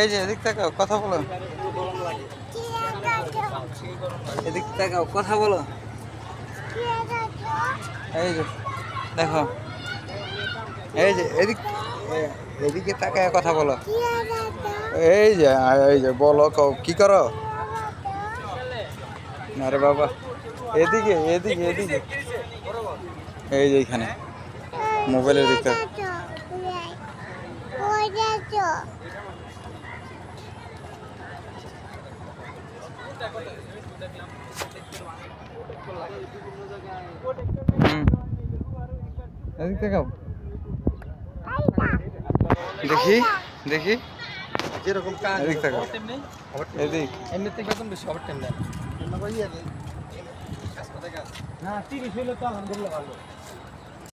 এই যে এদিক তাকাও কথা বলো, এদিক তাকাও কথা বলো। এই যে দেখো, এই যে এদিকে তাকায় কথা বলো। এই যে বলো কি করো। আরে বাবা, এদিকে এদিকে এদিকে, এই যে এখানে মোবাইলের দিকটা। এদিক তাকাও, দেখি দেখি যেরকম কাজ এদিক তাকাও, এদিক এমনিতে বেতন বেশি ওভার টাইম দেয় না 30 হইলে তো আলহামদুলিল্লাহ ভালো।